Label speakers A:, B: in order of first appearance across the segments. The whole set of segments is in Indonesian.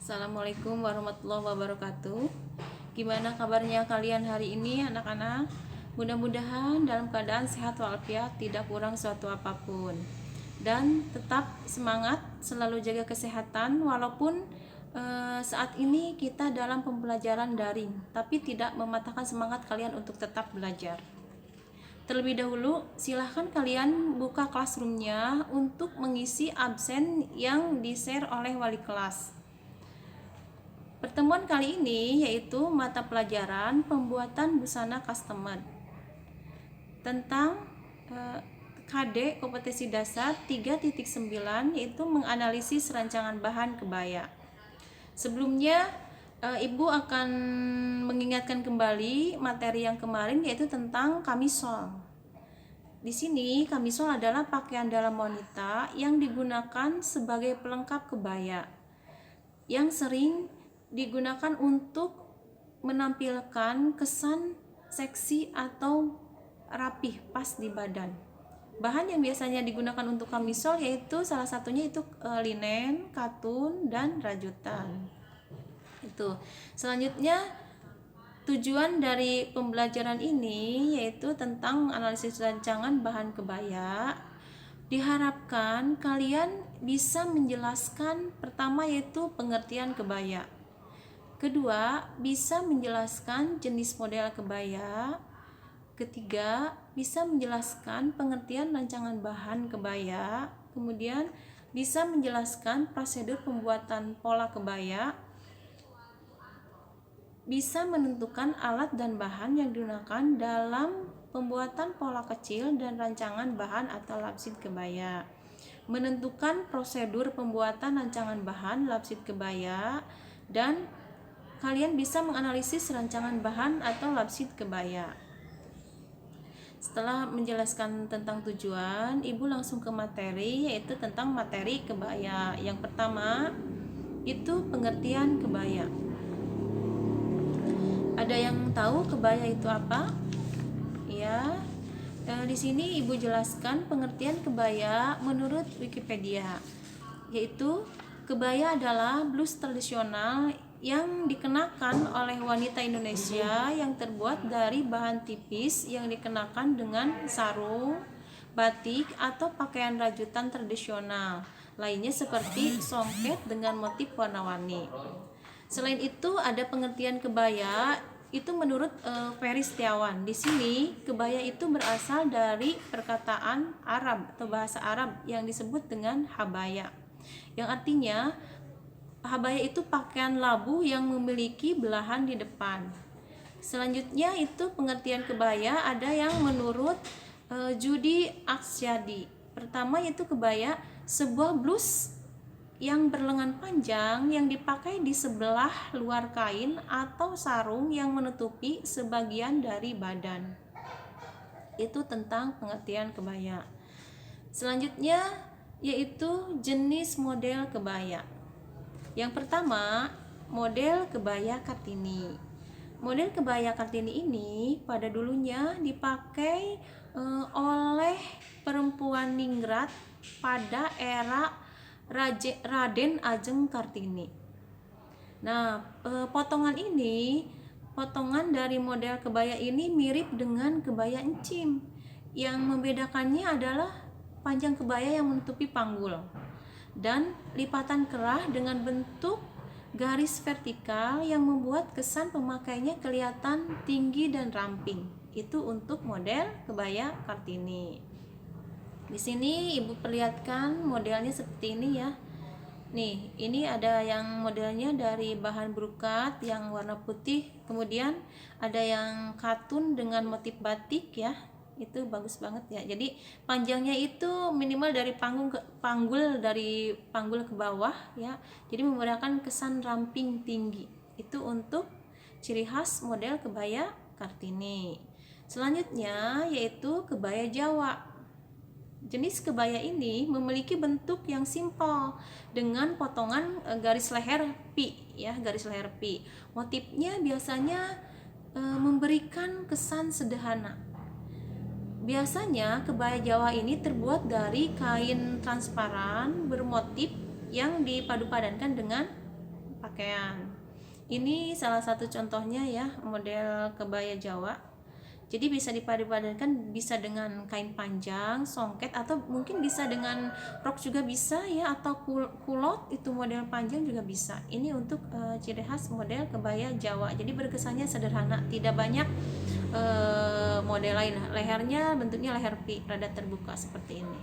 A: Assalamualaikum warahmatullahi wabarakatuh. Gimana kabarnya kalian hari ini anak-anak? Mudah-mudahan dalam keadaan sehat walafiat, tidak kurang suatu apapun. Dan tetap semangat, selalu jaga kesehatan walaupun saat ini kita dalam pembelajaran daring, tapi tidak mematahkan semangat kalian untuk tetap belajar. Terlebih dahulu, silahkan kalian buka classroom-nya untuk mengisi absen yang di-share oleh wali kelas. Pertemuan kali ini yaitu mata pelajaran pembuatan busana customer tentang KD kompetensi dasar 3.9, yaitu menganalisis rancangan bahan kebaya. Sebelumnya Ibu akan mengingatkan kembali materi yang kemarin, yaitu tentang kamisol. Di sini kamisol adalah pakaian dalam wanita yang digunakan sebagai pelengkap kebaya, yang sering digunakan untuk menampilkan kesan seksi atau rapih pas di badan. Bahan yang biasanya digunakan untuk kamisol yaitu salah satunya itu linen, katun, dan rajutan. Itu. Selanjutnya tujuan dari pembelajaran ini yaitu tentang analisis rancangan bahan kebaya. Diharapkan kalian bisa menjelaskan pertama yaitu pengertian kebaya. Kedua, bisa menjelaskan jenis model kebaya. Ketiga, bisa menjelaskan pengertian rancangan bahan kebaya. Kemudian, bisa menjelaskan prosedur pembuatan pola kebaya. Bisa menentukan alat dan bahan yang digunakan dalam pembuatan pola kecil dan rancangan bahan atau lapsid kebaya. Menentukan prosedur pembuatan rancangan bahan lapsid kebaya, dan kalian bisa menganalisis rancangan bahan atau lapsid kebaya. Setelah menjelaskan tentang tujuan, Ibu langsung ke materi, yaitu tentang materi kebaya. Yang pertama itu pengertian kebaya. Ada yang tahu kebaya itu apa? Ya. Di sini Ibu jelaskan pengertian kebaya menurut Wikipedia, yaitu kebaya adalah blus tradisional yang dikenakan oleh wanita Indonesia yang terbuat dari bahan tipis yang dikenakan dengan sarung, batik, atau pakaian rajutan tradisional lainnya seperti songket dengan motif warna-warni. Selain itu ada pengertian kebaya itu menurut Ferry Setiawan. Di sini kebaya itu berasal dari perkataan Arab atau bahasa Arab yang disebut dengan habaya, yang artinya habaya itu pakaian labu yang memiliki belahan di depan. Selanjutnya itu pengertian kebaya ada yang menurut Judi Aksyadi. Pertama yaitu kebaya sebuah blus yang berlengan panjang yang dipakai di sebelah luar kain atau sarung yang menutupi sebagian dari badan. Itu tentang pengertian kebaya. Selanjutnya yaitu jenis model kebaya. Yang pertama, model kebaya Kartini. Model kebaya Kartini ini pada dulunya dipakai oleh perempuan ningrat pada era Raden Ajeng Kartini. Nah, potongan dari model kebaya ini mirip dengan kebaya encim. Yang membedakannya adalah panjang kebaya yang menutupi panggul dan lipatan kerah dengan bentuk garis vertikal yang membuat kesan pemakainya kelihatan tinggi dan ramping. Itu untuk model kebaya Kartini. Di sini Ibu perlihatkan modelnya seperti ini ya. Nih, ini ada yang modelnya dari bahan brokat yang warna putih, kemudian ada yang katun dengan motif batik ya. Itu bagus banget ya. Jadi panjangnya itu minimal dari dari panggul ke bawah ya. Jadi memberikan kesan ramping tinggi. Itu untuk ciri khas model kebaya Kartini. Selanjutnya yaitu kebaya Jawa. Jenis kebaya ini memiliki bentuk yang simpel dengan potongan garis leher pi ya, garis leher pi. Motifnya biasanya memberikan kesan sederhana. Biasanya kebaya Jawa ini terbuat dari kain transparan bermotif yang dipadu-padankan dengan pakaian. Ini salah satu contohnya ya, model kebaya Jawa. Jadi bisa dipadupadankan, bisa dengan kain panjang, songket, atau mungkin bisa dengan rok juga bisa ya, atau kulot itu model panjang juga bisa. Ini untuk ciri khas model kebaya Jawa. Jadi berkesannya sederhana, tidak banyak model lain. Lehernya bentuknya leher V, rada terbuka seperti ini.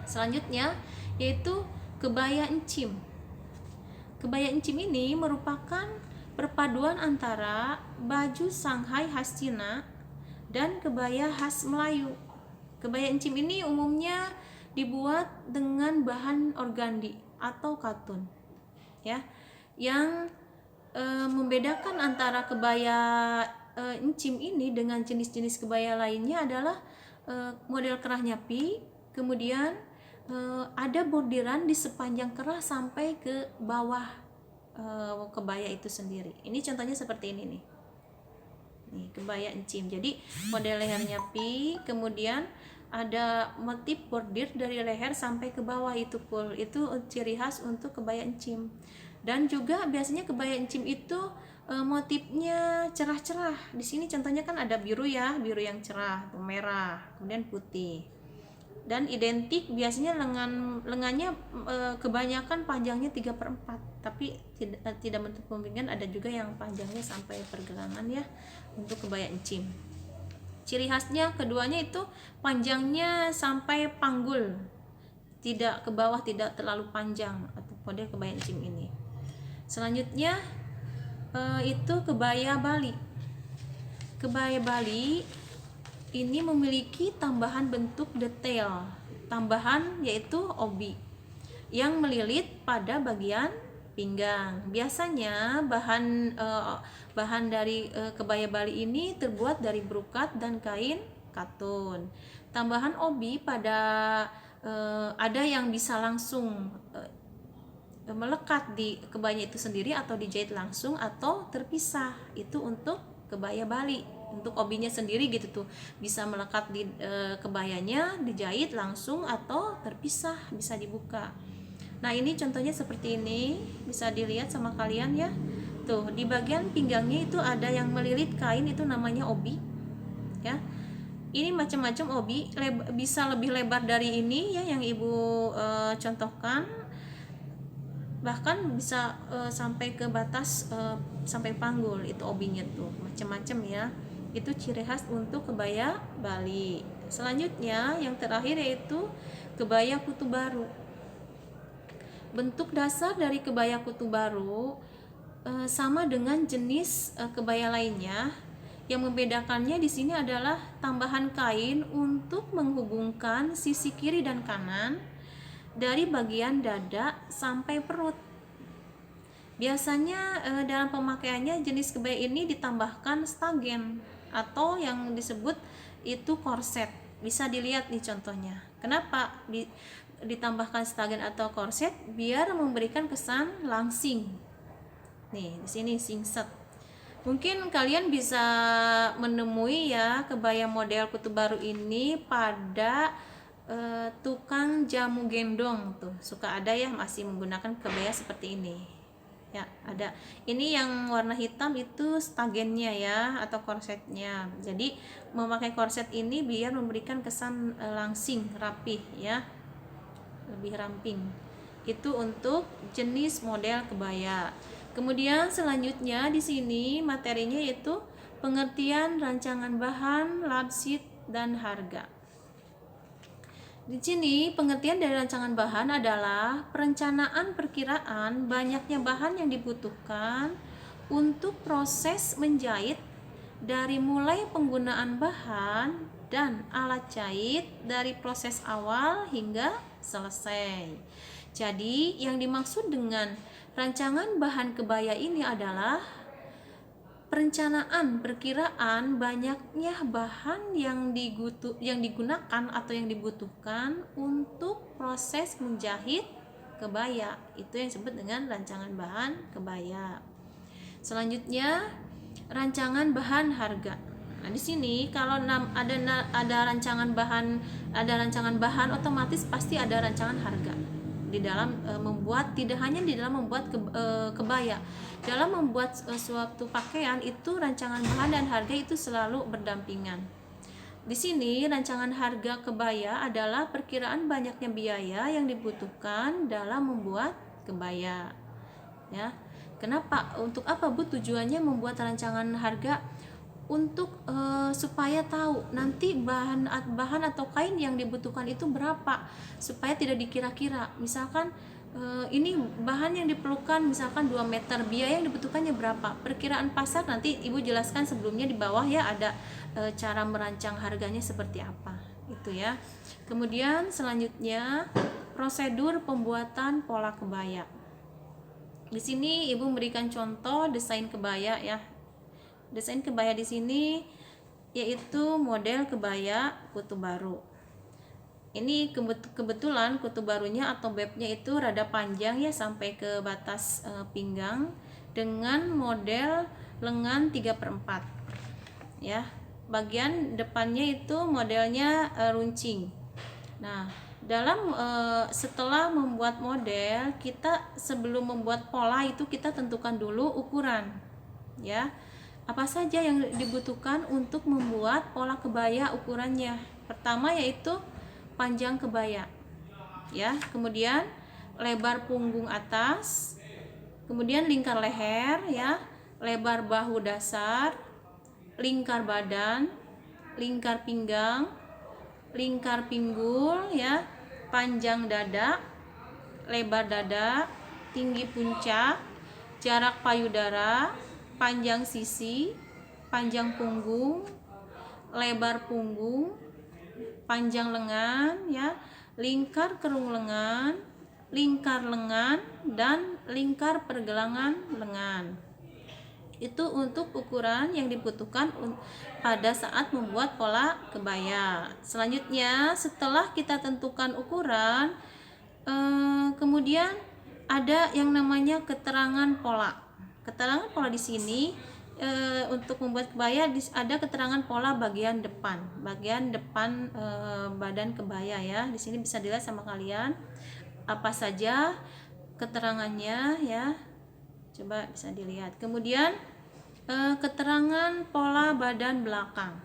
A: Selanjutnya yaitu kebaya encim. Kebaya encim ini merupakan perpaduan antara baju Shanghai khas Cina dan kebaya khas Melayu. Kebaya encim ini umumnya dibuat dengan bahan organdi atau katun, ya. Yang membedakan antara kebaya encim ini dengan jenis-jenis kebaya lainnya adalah model kerahnya pi, kemudian ada bordiran di sepanjang kerah sampai ke bawah kebaya itu sendiri. Ini contohnya seperti ini nih. Nih, kebaya encim. Jadi model lehernya pi, kemudian ada motif bordir dari leher sampai ke bawah itu full. Itu ciri khas untuk kebaya encim. Dan juga biasanya kebaya encim itu motifnya cerah-cerah. Di sini contohnya kan ada biru ya, biru yang cerah, merah, kemudian putih. Dan identik biasanya lengannya kebanyakan panjangnya 3/4, tapi tidak menutup kemungkinan ada juga yang panjangnya sampai pergelangan ya untuk kebaya encim. Ciri khasnya keduanya itu panjangnya sampai panggul, tidak ke bawah, tidak terlalu panjang atau model kebaya encim ini. Selanjutnya itu kebaya Bali. Kebaya Bali ini memiliki tambahan bentuk detail tambahan, yaitu obi yang melilit pada bagian pinggang. Biasanya bahan dari kebaya Bali ini terbuat dari brokat dan kain katun. Tambahan obi pada ada yang bisa langsung melekat di kebaya itu sendiri atau dijahit langsung atau terpisah. Itu untuk kebaya Bali. Untuk obinya sendiri gitu tuh, bisa melekat di kebayanya, dijahit langsung atau terpisah, bisa dibuka. Nah, ini contohnya seperti ini, bisa dilihat sama kalian ya. Tuh, di bagian pinggangnya itu ada yang melilit kain, itu namanya obi. Ya. Ini macam-macam obi, bisa lebih lebar dari ini ya yang Ibu contohkan. Bahkan bisa sampai ke batas sampai panggul, itu obinya tuh, macam-macam ya. Itu ciri khas untuk kebaya Bali. Selanjutnya yang terakhir yaitu kebaya kutu baru. Bentuk dasar dari kebaya kutu baru sama dengan jenis kebaya lainnya. Yang membedakannya di sini adalah tambahan kain untuk menghubungkan sisi kiri dan kanan dari bagian dada sampai perut. Biasanya dalam pemakaiannya jenis kebaya ini ditambahkan stagen atau yang disebut itu korset. Bisa dilihat nih contohnya. Kenapa ditambahkan stagen atau korset? Biar memberikan kesan langsing. Nih, di sini singset. Mungkin kalian bisa menemui ya kebaya model kutu baru ini pada tukang jamu gendong tuh. Suka ada ya masih menggunakan kebaya seperti ini. Ya, ada. Ini yang warna hitam itu stagennya ya atau korsetnya. Jadi memakai korset ini biar memberikan kesan langsing, rapih ya. Lebih ramping. Itu untuk jenis model kebaya. Kemudian selanjutnya di sini materinya yaitu pengertian rancangan bahan, labsit dan harga. Di sini pengertian dari rancangan bahan adalah perencanaan perkiraan banyaknya bahan yang dibutuhkan untuk proses menjahit dari mulai penggunaan bahan dan alat jahit dari proses awal hingga selesai. Jadi yang dimaksud dengan rancangan bahan kebaya ini adalah perencanaan perkiraan banyaknya bahan yang digunakan atau yang dibutuhkan untuk proses menjahit kebaya. Itu yang disebut dengan rancangan bahan kebaya. Selanjutnya rancangan bahan harga. Nah, di sini kalau ada rancangan bahan otomatis pasti ada rancangan harga. di dalam membuat, tidak hanya di dalam membuat kebaya, dalam membuat suatu pakaian itu rancangan bahan dan harga itu selalu berdampingan. Di sini rancangan harga kebaya adalah perkiraan banyaknya biaya yang dibutuhkan dalam membuat kebaya. Ya. Kenapa? Untuk apa Bu tujuannya membuat rancangan harga? Untuk supaya tahu nanti bahan atau kain yang dibutuhkan itu berapa, supaya tidak dikira-kira. Misalkan ini bahan yang diperlukan misalkan 2 meter, biaya yang dibutuhkannya berapa, perkiraan pasar nanti Ibu jelaskan sebelumnya di bawah ya, ada cara merancang harganya seperti apa itu ya. Kemudian selanjutnya prosedur pembuatan pola kebaya. Di sini Ibu memberikan contoh desain kebaya ya. Desain kebaya di sini yaitu model kebaya kutu baru. Ini kebetulan kutu barunya atau babnya itu rada panjang ya, sampai ke batas pinggang dengan model lengan 3/4 ya. Bagian depannya itu modelnya runcing. Nah, dalam setelah membuat model, kita sebelum membuat pola itu kita tentukan dulu ukuran ya. Apa saja yang dibutuhkan untuk membuat pola kebaya ukurannya? Pertama yaitu panjang kebaya ya, kemudian lebar punggung atas, kemudian lingkar leher ya, lebar bahu dasar, lingkar badan, lingkar pinggang, lingkar pinggul ya, panjang dada, lebar dada, tinggi puncak, jarak payudara, panjang sisi, panjang punggung, lebar punggung, panjang lengan ya, lingkar kerung lengan, lingkar lengan, dan lingkar pergelangan lengan. Itu untuk ukuran yang dibutuhkan pada saat membuat pola kebaya. Selanjutnya setelah kita tentukan ukuran, kemudian ada yang namanya keterangan pola. Keterangan pola di sini untuk membuat kebaya ada keterangan pola bagian depan badan kebaya ya. Di sini bisa dilihat sama kalian apa saja keterangannya ya. Coba bisa dilihat. Kemudian keterangan pola badan belakang.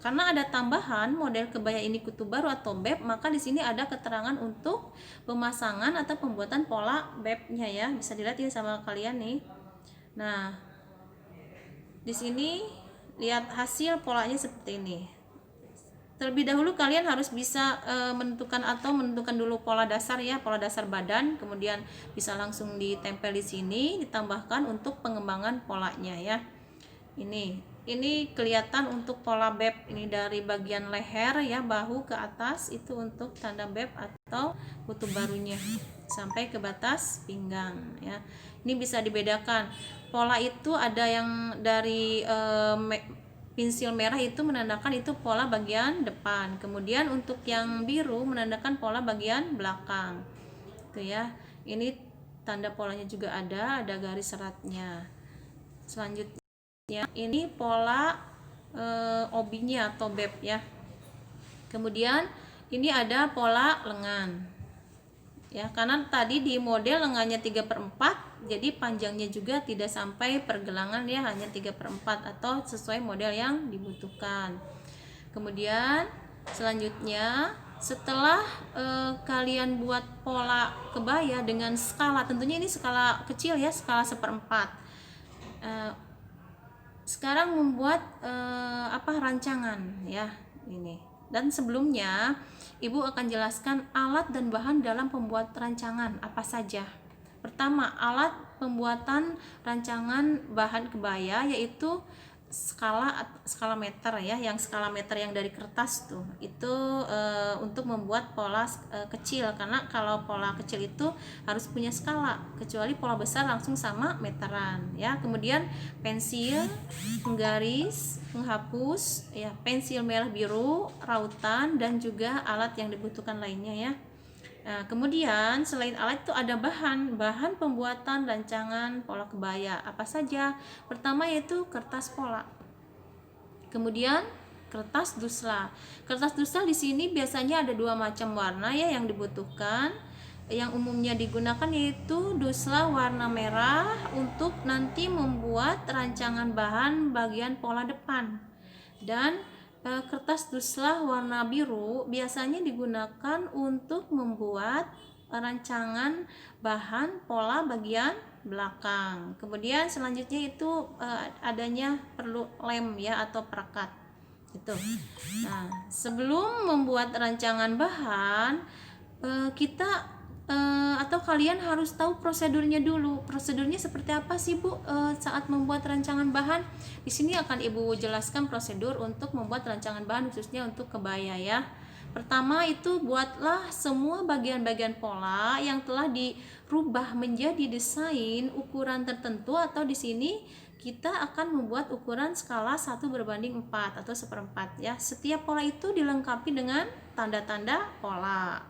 A: Karena ada tambahan model kebaya ini kutu baru atau beb, maka di sini ada keterangan untuk pemasangan atau pembuatan pola bebnya ya. Bisa dilihat ya sama kalian nih. Nah, di sini lihat hasil polanya seperti ini. Terlebih dahulu kalian harus bisa menentukan dulu pola dasar ya, pola dasar badan, kemudian bisa langsung ditempel di sini, ditambahkan untuk pengembangan polanya ya. Ini kelihatan untuk pola beb ini dari bagian leher ya, bahu ke atas itu untuk tanda beb atau kutu barunya sampai ke batas pinggang ya. Ini bisa dibedakan. Pola itu ada yang dari pensil merah itu menandakan itu pola bagian depan. Kemudian untuk yang biru menandakan pola bagian belakang. Itu ya. Ini tanda polanya juga ada garis seratnya. Selanjutnya ini pola obinya atau beb ya. Kemudian ini ada pola lengan. Ya, karena tadi di model lengannya 3/4, jadi panjangnya juga tidak sampai pergelangan ya, hanya 3/4 atau sesuai model yang dibutuhkan. Kemudian selanjutnya setelah kalian buat pola kebaya dengan skala, tentunya ini skala kecil ya, skala 1/4. Sekarang membuat rancangan ya ini. Dan sebelumnya Ibu akan jelaskan alat dan bahan dalam pembuat rancangan apa saja. Pertama, alat pembuatan rancangan bahan kebaya yaitu skala meter ya, yang skala meter yang dari kertas tuh. Itu untuk membuat pola kecil, karena kalau pola kecil itu harus punya skala, kecuali pola besar langsung sama meteran ya. Kemudian pensil, penggaris, penghapus ya, pensil merah biru, rautan, dan juga alat yang dibutuhkan lainnya ya. Nah, kemudian selain alat itu ada bahan pembuatan rancangan pola kebaya apa saja. Pertama yaitu kertas pola. Kemudian kertas dusla. Kertas dusla di sini biasanya ada 2 macam warna ya yang dibutuhkan. yang umumnya digunakan yaitu dusla warna merah untuk nanti membuat rancangan bahan bagian pola depan, dan kertas dusla warna biru biasanya digunakan untuk membuat rancangan bahan pola bagian belakang. Kemudian selanjutnya itu adanya perlu lem ya atau perekat gitu. Nah, sebelum membuat rancangan bahan, kita atau kalian harus tahu prosedurnya dulu. Prosedurnya seperti apa sih Bu saat membuat rancangan bahan? Di sini akan Ibu jelaskan prosedur untuk membuat rancangan bahan khususnya untuk kebaya ya. Pertama itu buatlah semua bagian-bagian pola yang telah dirubah menjadi desain ukuran tertentu, atau di sini kita akan membuat ukuran skala 1/4 atau 1/4 ya. Setiap pola itu dilengkapi dengan tanda-tanda pola.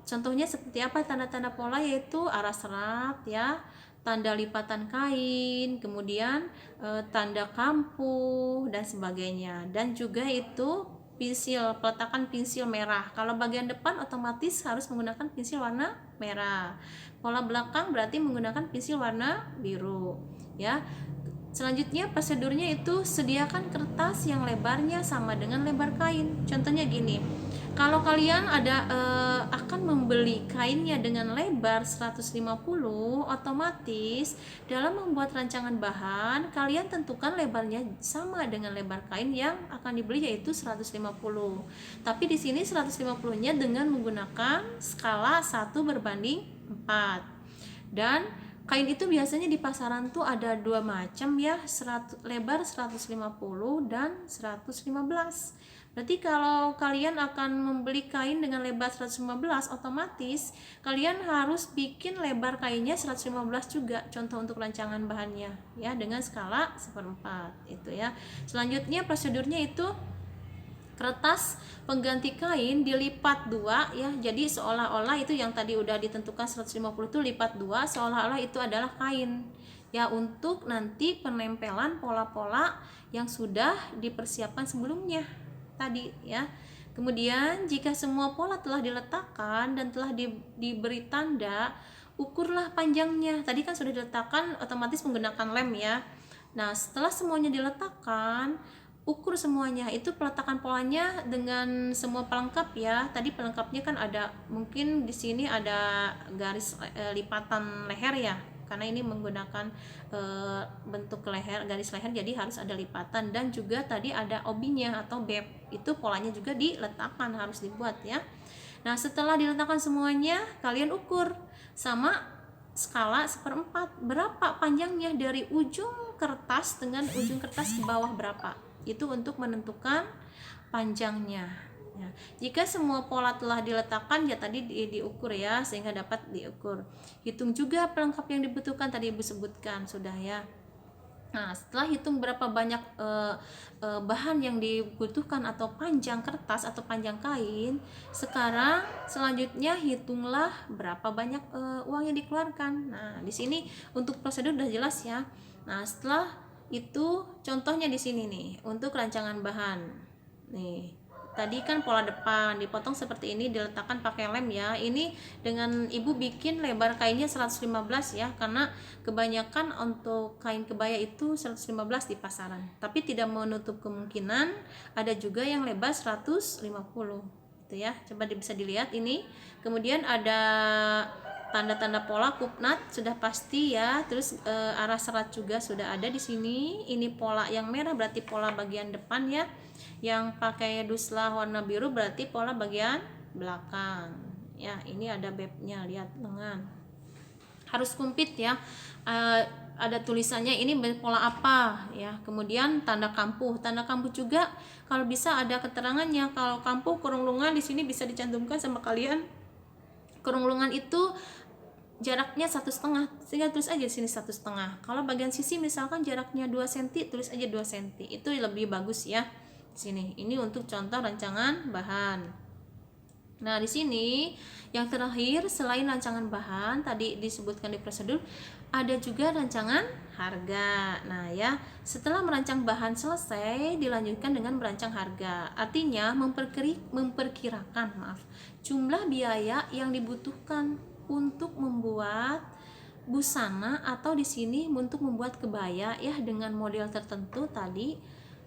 A: Contohnya seperti apa tanda-tanda pola, yaitu arah serat ya, tanda lipatan kain, kemudian tanda kampuh dan sebagainya. Dan juga itu pensil, peletakan pensil merah. Kalau bagian depan otomatis harus menggunakan pensil warna merah. Pola belakang berarti menggunakan pensil warna biru ya. Selanjutnya prosedurnya itu sediakan kertas yang lebarnya sama dengan lebar kain. Contohnya gini, kalau kalian akan membeli kainnya dengan lebar 150, otomatis dalam membuat rancangan bahan kalian tentukan lebarnya sama dengan lebar kain yang akan dibeli yaitu 150. Tapi di sini 150-nya dengan menggunakan skala 1/4. Dan kain itu biasanya di pasaran tuh ada dua macam ya, lebar 150 dan 115. Berarti kalau kalian akan membeli kain dengan lebar 115, otomatis kalian harus bikin lebar kainnya 115 juga, contoh untuk rancangan bahannya ya, dengan skala 1/4 itu ya. Selanjutnya prosedurnya itu kertas pengganti kain dilipat 2 ya, jadi seolah-olah itu yang tadi udah ditentukan 150 itu lipat 2, seolah-olah itu adalah kain ya, untuk nanti penempelan pola-pola yang sudah dipersiapkan sebelumnya tadi ya. Kemudian jika semua pola telah diletakkan dan telah diberi tanda, ukurlah panjangnya. Tadi kan sudah diletakkan otomatis menggunakan lem ya. Nah, setelah semuanya diletakkan, ukur semuanya. Itu peletakan polanya dengan semua pelengkap ya. Tadi pelengkapnya kan ada, mungkin di sini ada garis lipatan leher ya, karena ini menggunakan bentuk leher, garis leher, jadi harus ada lipatan. Dan juga tadi ada obinya atau beb, itu polanya juga diletakkan, harus dibuat ya. Nah, setelah diletakkan semuanya, kalian ukur sama skala 1/4 berapa panjangnya dari ujung kertas dengan ujung kertas ke bawah berapa, itu untuk menentukan panjangnya ya. Jika semua pola telah diletakkan ya tadi diukur ya, sehingga dapat diukur. Hitung juga pelengkap yang dibutuhkan, tadi Ibu sebutkan sudah ya. Nah, setelah hitung berapa banyak bahan yang dibutuhkan atau panjang kertas atau panjang kain, sekarang selanjutnya hitunglah berapa banyak uang yang dikeluarkan. Nah, di sini untuk prosedur udah jelas ya. Nah, setelah itu contohnya di sini nih untuk rancangan bahan. Nih, tadi kan pola depan dipotong seperti ini, diletakkan pakai lem ya. Ini dengan Ibu bikin lebar kainnya 115 ya, karena kebanyakan untuk kain kebaya itu 115 di pasaran. Tapi tidak menutup kemungkinan ada juga yang lebar 150 gitu ya. Coba bisa dilihat ini. Kemudian ada tanda-tanda pola kupnat sudah pasti ya. Terus arah serat juga sudah ada di sini. Ini pola yang merah berarti pola bagian depan ya. Yang pakai dusla warna biru berarti pola bagian belakang. Ya, ini ada bebnya, lihat lengan. Harus kumpit ya. Ada tulisannya ini pola apa ya. Kemudian tanda kampuh. Tanda kampuh juga kalau bisa ada keterangannya. Kalau kampuh kurung lengan di sini bisa dicantumkan sama kalian. Kurung lengan itu jaraknya 1,5, sehingga tulis aja di sini 1,5. Kalau bagian sisi misalkan jaraknya 2 cm, tulis aja 2 cm. Itu lebih bagus ya. Di sini. Ini untuk contoh rancangan bahan. Nah, di sini yang terakhir selain rancangan bahan tadi disebutkan di prosedur, ada juga rancangan harga. Nah, ya, setelah merancang bahan selesai, dilanjutkan dengan merancang harga. Artinya memperkirakan jumlah biaya yang dibutuhkan untuk membuat busana atau di sini untuk membuat kebaya ya dengan model tertentu tadi,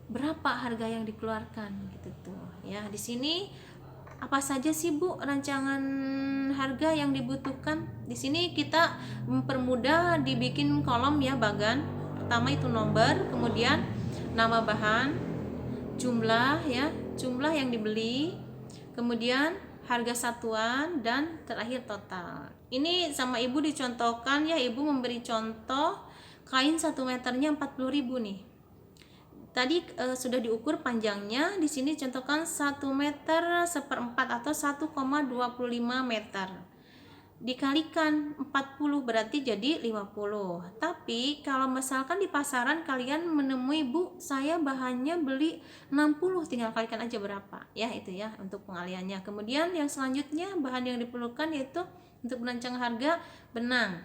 A: berapa harga yang dikeluarkan gitu tuh ya. Di sini apa saja sih Bu rancangan harga yang dibutuhkan? Di sini kita mempermudah dibikin kolom ya bagan. Pertama itu nomor, kemudian nama bahan, jumlah ya, jumlah yang dibeli, kemudian harga satuan, dan terakhir total. Ini sama Ibu dicontohkan ya, Ibu memberi contoh kain 1 meternya 40.000 nih. Tadi sudah diukur panjangnya, di sini contohkan 1 meter seperempat atau 1,25 meter. Dikalikan 40 berarti jadi 50. Tapi kalau misalkan di pasaran kalian menemui, Bu, saya bahannya beli 60, tinggal kalikan aja berapa. Ya, itu ya untuk pengaliannya. Kemudian yang selanjutnya bahan yang diperlukan yaitu untuk merancang harga benang.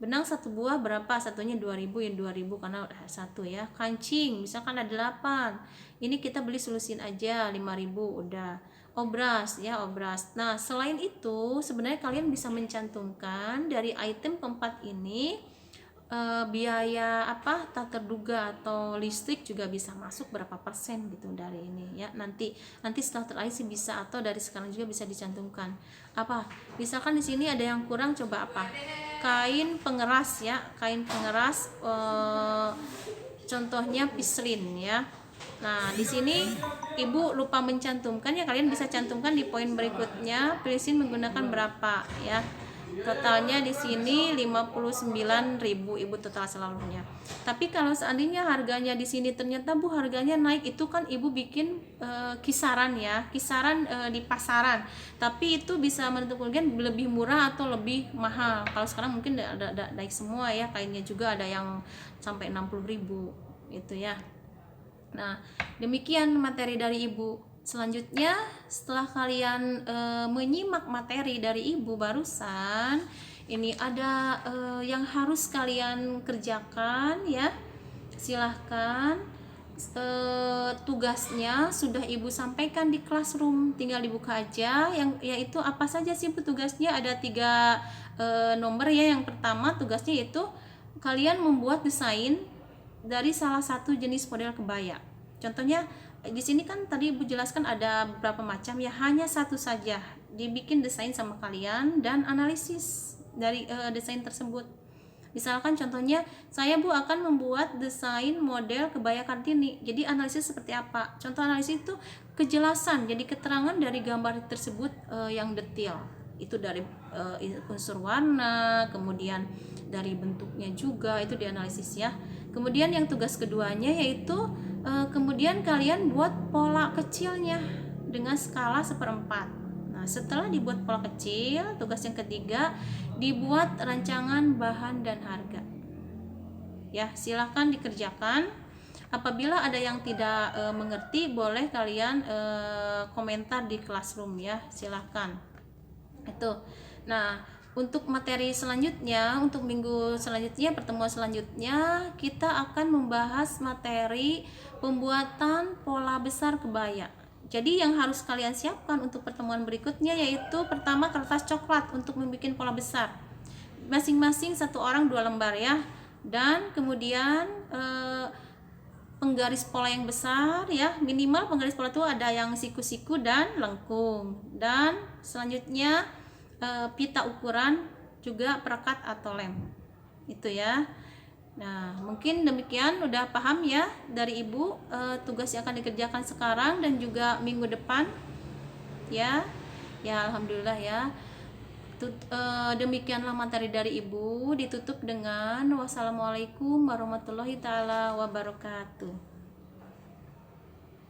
A: Benang 1 buah berapa? Satunya 2.000 ya, 2.000 karena satu ya. Kancing misalkan ada 8. Ini kita beli selusin aja 5.000 udah. Obras ya, obras. Nah, selain itu sebenarnya kalian bisa mencantumkan dari item keempat ini biaya apa tak terduga atau listrik juga bisa masuk berapa persen gitu dari ini ya. Nanti setelah terakhir sih bisa, atau dari sekarang juga bisa dicantumkan. Apa? Misalkan di sini ada yang kurang, coba apa? Kain pengeras ya, kain pengeras contohnya pislin ya. Nah, di sini Ibu lupa mencantumkan ya, kalian bisa cantumkan di poin berikutnya, pislin menggunakan berapa ya. Totalnya di sini 59.000 Ibu total seluruhnya. Tapi kalau seandainya harganya di sini ternyata Bu harganya naik, itu kan Ibu bikin kisaran ya, kisaran di pasaran. Tapi itu bisa menentukan lebih murah atau lebih mahal. Kalau sekarang mungkin ada naik semua ya, kainnya juga ada yang sampai 60.000 itu ya. Nah, demikian materi dari Ibu. Selanjutnya setelah kalian menyimak materi dari Ibu barusan, ini ada yang harus kalian kerjakan ya. Silahkan, tugasnya sudah Ibu sampaikan di classroom, tinggal dibuka aja. Yaitu apa saja sih Bu tugasnya? Ada 3 nomor ya. Yang pertama tugasnya yaitu kalian membuat desain dari salah satu jenis model kebaya. Contohnya di sini kan tadi Ibu jelaskan ada beberapa macam ya, hanya satu saja. Dibikin desain sama kalian dan analisis dari desain tersebut. Misalkan contohnya saya Bu akan membuat desain model kebaya Kartini. Jadi analisis seperti apa? Contoh analisis itu kejelasan, jadi keterangan dari gambar tersebut yang detail. Itu dari unsur warna, kemudian dari bentuknya juga itu dianalisis ya. Kemudian yang tugas keduanya yaitu kemudian kalian buat pola kecilnya dengan skala 1/4. Nah, setelah dibuat pola kecil, tugas yang ketiga dibuat rancangan bahan dan harga. Ya, silahkan dikerjakan. Apabila ada yang tidak mengerti, boleh kalian komentar di classroom ya, silahkan. Itu. Nah, untuk materi selanjutnya, untuk minggu selanjutnya, pertemuan selanjutnya, kita akan membahas materi pembuatan pola besar kebaya. Jadi yang harus kalian siapkan untuk pertemuan berikutnya yaitu pertama kertas coklat untuk membuat pola besar. Masing-masing 1 orang 2 lembar ya. Dan kemudian penggaris pola yang besar ya, minimal penggaris pola itu ada yang siku-siku dan lengkung. Dan selanjutnya pita ukuran, juga perekat atau lem itu ya. Nah, mungkin demikian, udah paham ya dari Ibu tugas yang akan dikerjakan sekarang dan juga minggu depan ya. Ya, alhamdulillah ya. Demikianlah materi dari Ibu, ditutup dengan wassalamualaikum warahmatullahi taala wabarakatuh.